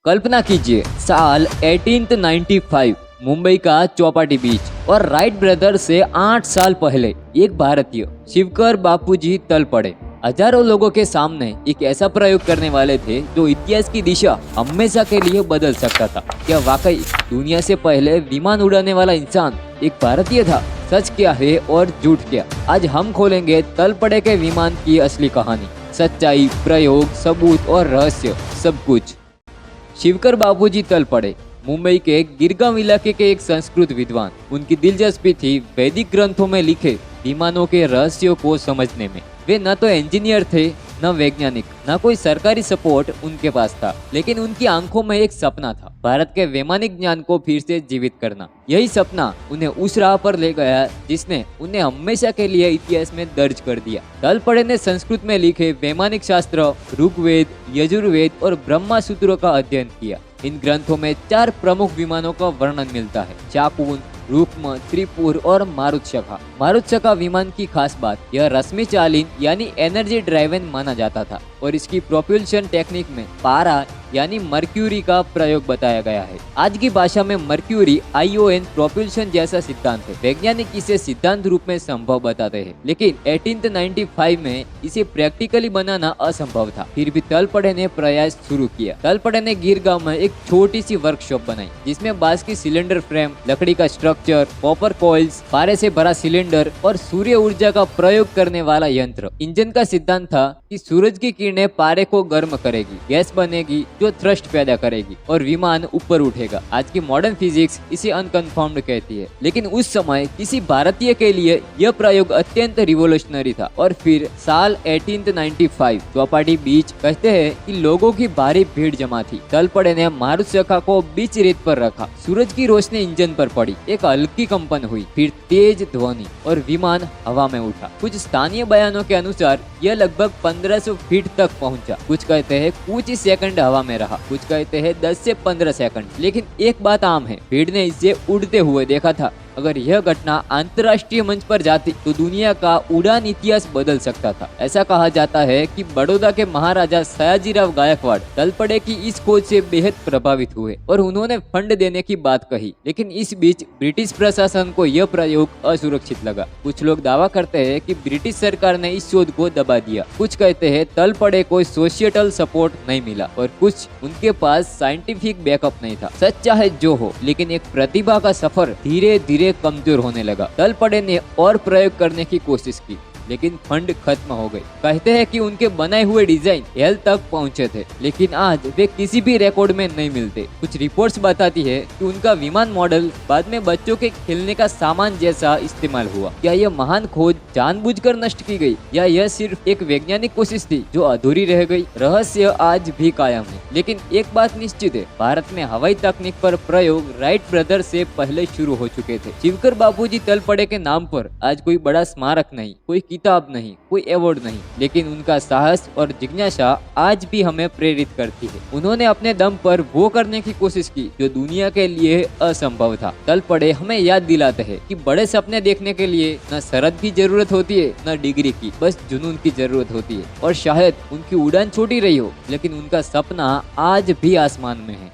कल्पना कीजिए साल 1895 मुंबई का चौपाटी बीच और राइट ब्रदर से 8 साल पहले एक भारतीय शिवकर बापूजी तल पड़े। हजारों लोगों के सामने एक ऐसा प्रयोग करने वाले थे जो इतिहास की दिशा हमेशा के लिए बदल सकता था। क्या वाकई दुनिया से पहले विमान उड़ाने वाला इंसान एक भारतीय था? सच क्या है और झूठ क्या? आज हम खोलेंगे तल पड़े के विमान की असली कहानी, सच्चाई, प्रयोग, सबूत और रहस्य, सब कुछ। शिवकर बापूजी तल पड़े मुंबई के गिरगांव इलाके के एक संस्कृत विद्वान। उनकी दिलचस्पी थी वैदिक ग्रंथों में लिखे विमानों के रहस्यों को समझने में। वे न तो इंजीनियर थे, न वैज्ञानिक, न कोई सरकारी सपोर्ट उनके पास था, लेकिन उनकी आंखों में एक सपना था, भारत के वैमानिक ज्ञान को फिर से जीवित करना। यही सपना उन्हें उस राह पर ले गया जिसने उन्हें हमेशा के लिए इतिहास में दर्ज कर दिया। तल पड़े ने संस्कृत में लिखे वैमानिक शास्त्र ऋग्वेद, यजुर्वेद और ब्रह्मा सूत्रों का अध्ययन किया। इन ग्रंथों में 4 प्रमुख विमानों का वर्णन मिलता है: शाकुन, रुक्म, त्रिपुर और मारुतशखा। मारुतशखा विमान की खास बात यह रश्मि चालित यानी एनर्जी ड्राइवन माना जाता था और इसकी प्रोपल्शन टेक्निक में पारा यानी मर्क्यूरी का प्रयोग बताया गया है। आज की भाषा में मर्क्यूरी आईओएन प्रोपल्शन जैसा सिद्धांत है। वैज्ञानिक इसे सिद्धांत रूप में संभव बताते हैं, लेकिन 1895 में इसे प्रैक्टिकली बनाना असंभव था। फिर भी तल पड़े ने प्रयास शुरू किया। तल पड़े ने गिरगांव में एक छोटी सी वर्कशॉप बनाई जिसमें बांस की सिलेंडर फ्रेम, लकड़ी का स्ट्रक्चर, कॉपर कॉइल्स, पारे से भरा सिलेंडर और सूर्य ऊर्जा का प्रयोग करने वाला यंत्र। इंजन का सिद्धांत था कि सूरज की किरणें पारे को गर्म करेगी, गैस बनेगी जो थ्रस्ट पैदा करेगी और विमान ऊपर उठेगा। आज की मॉडर्न फिजिक्स इसे अनकन्फर्म्ड कहती है, लेकिन उस समय किसी भारतीय के लिए यह प्रयोग अत्यंत रिवोल्यूशनरी था। और फिर साल 1895 चौपाटी बीच कहते हैं कि लोगों की भारी भीड़ जमा थी। तल पड़े ने मारुतशखा को बीच रेत पर रखा। सूरज की रोशनी इंजन पर पड़ी, एक हल्की कंपन हुई, फिर तेज ध्वनि और विमान हवा में उठा। कुछ स्थानीय बयानों के अनुसार यह लगभग 1500 फीट तक पहुंचा। कुछ कहते हैं कुछ ही सेकंड हवा में रहा, कुछ कहते हैं 10 से 15 सेकंड। लेकिन एक बात आम है, भीड़ ने इसे उड़ते हुए देखा था। अगर यह घटना अंतर्राष्ट्रीय मंच पर जाती तो दुनिया का उड़ान इतिहास बदल सकता था। ऐसा कहा जाता है कि बड़ौदा के महाराजा सयाजीराव गायकवाड़ तल पड़े की इस खोज से बेहद प्रभावित हुए और उन्होंने फंड देने की बात कही। लेकिन इस बीच ब्रिटिश प्रशासन को यह प्रयोग असुरक्षित लगा। कुछ लोग दावा करते हैं कि ब्रिटिश सरकार ने इस शोध को दबा दिया। कुछ कहते हैं तल पड़े को सोशिएटल सपोर्ट नहीं मिला और कुछ उनके पास साइंटिफिक बैकअप नहीं था। सच चाहे जो हो, लेकिन एक प्रतिभा का सफर धीरे धीरे कमजोर होने लगा। तल पड़े ने और प्रयोग करने की कोशिश की, लेकिन फंड खत्म हो गए। कहते हैं कि उनके बनाए हुए डिजाइन हेल तक पहुंचे थे, लेकिन आज वे किसी भी रिकॉर्ड में नहीं मिलते। कुछ रिपोर्ट्स बताती है कि उनका विमान मॉडल बाद में बच्चों के खेलने का सामान जैसा इस्तेमाल हुआ। क्या यह महान खोज जानबूझकर नष्ट की गई या यह सिर्फ एक वैज्ञानिक कोशिश थी जो अधूरी रह गई? रहस्य आज भी कायम है, लेकिन एक बात निश्चित है, भारत में हवाई तकनीक पर प्रयोग राइट ब्रदर से पहले शुरू हो चुके थे। शिवकर बापूजी तल पड़े के नाम पर आज कोई बड़ा स्मारक नहीं, कोई किताब नहीं, कोई अवार्ड नहीं, लेकिन उनका साहस और जिज्ञासा आज भी हमें प्रेरित करती है। उन्होंने अपने दम पर वो करने की कोशिश की जो दुनिया के लिए असंभव था। तल पड़े हमें याद दिलाते हैं कि बड़े सपने देखने के लिए न सरहद की जरूरत होती है, न डिग्री की, बस जुनून की जरूरत होती है। और शायद उनकी उड़ान छोटी रही हो, लेकिन उनका सपना आज भी आसमान में है।